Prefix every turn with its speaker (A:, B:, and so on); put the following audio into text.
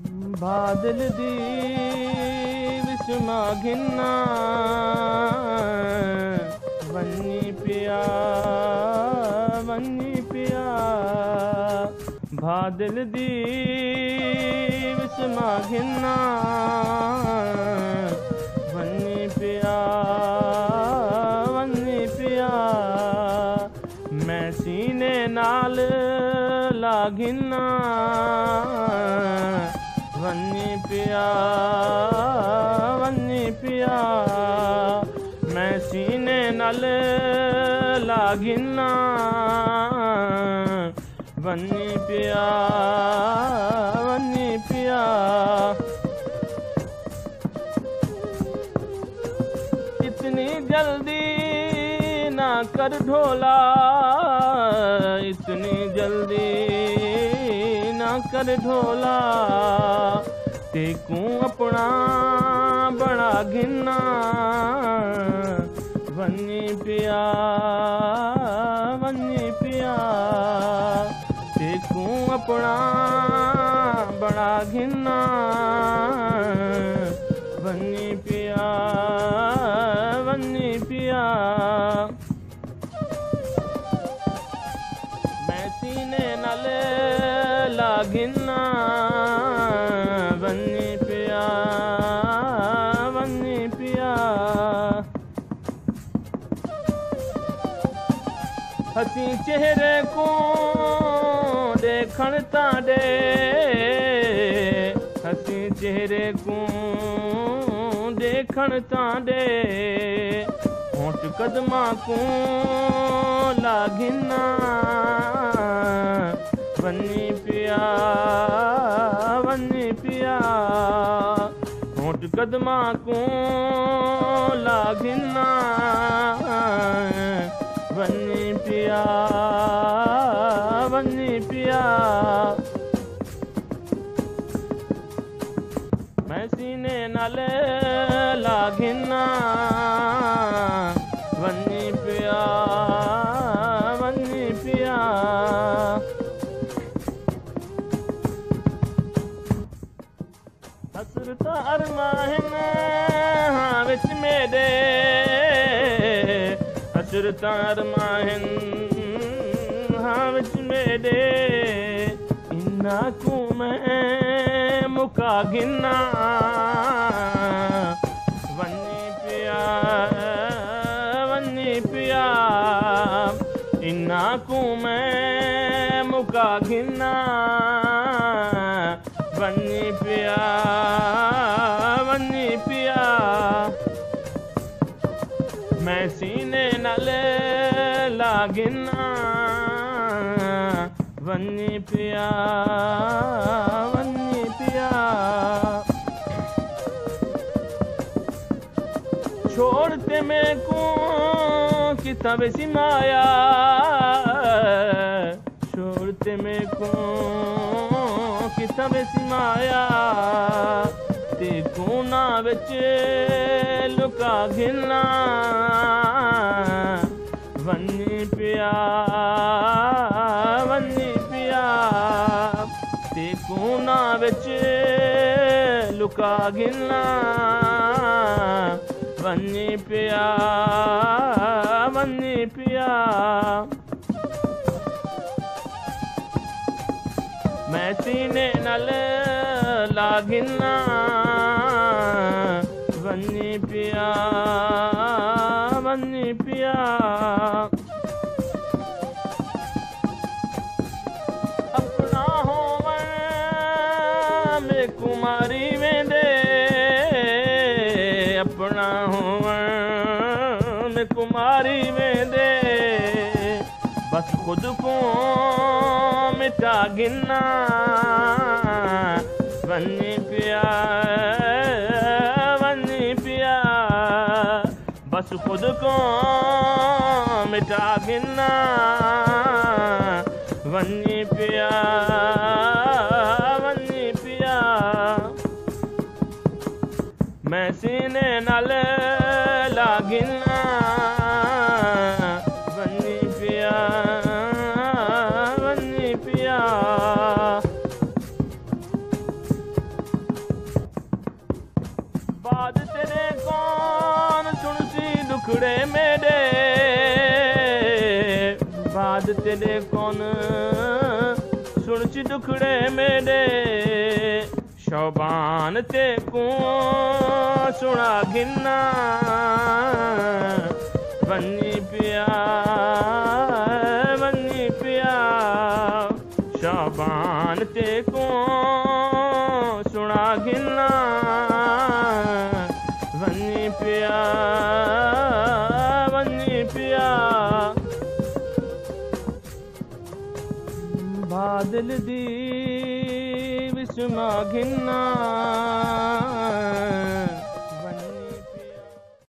A: बादल दी विस्मा घिन्ना वन्नी पिया बादल दी विस्मा घिन्ना वन्नी पिया मैं सीने नाल लागिना वन्नी पिया मैं सीने नाल लागिना वन्नी पिया इतनी जल्दी ना कर ढोला इतनी जल्दी ना कर ढोला तेकू अपना बड़ा घिन्ना वन्नी पिया तेकू अपना बड़ा घिन्ना वन्नी पिया मैं सीने नाल लागिना वन्नी पिया हसी चेहरे को देखण ताडे हसी चेहरे को देखण ताडे होठ कदमा को लागिना वन्नी पिया होठ कदमा को लागिना वन्नी पिया मैं सीने नाल लागिना वन्नी पिया हसरत अरमान विच मेरे हसरत अरमान विच मेरे इन्ना को मैं मुका गिना वन्नी पिया इन्ना को मैं मुका गिना वन्नी पिया मैं सीने नाल लागिना वन्नी पिया छोड़ते मैं को किताब सी माया छोड़ते मैं को किताब सी माया ते कोना विच लुका गिना वन्नी पिया ते कोना विच लुका गिना वन्नी पिया मैं सीने नाल लागिना वन्नी पिया अपना होवन में कुमारी वेंदे अपना होवन में कुमारी वेंदे बस खुद को मिटा गिना वन्नी पिया बस खुद को मिटा गिना वन्नी पिया मैं सीने नाल लागिना वन्नी पिया तेरे कौन सुनची दुखड़े मेरे शौबान ते को सुना गिना बन्नी पिया शौबान ते को सुना गिना बन्नी पिया बादल दी विस्मा घिन्ना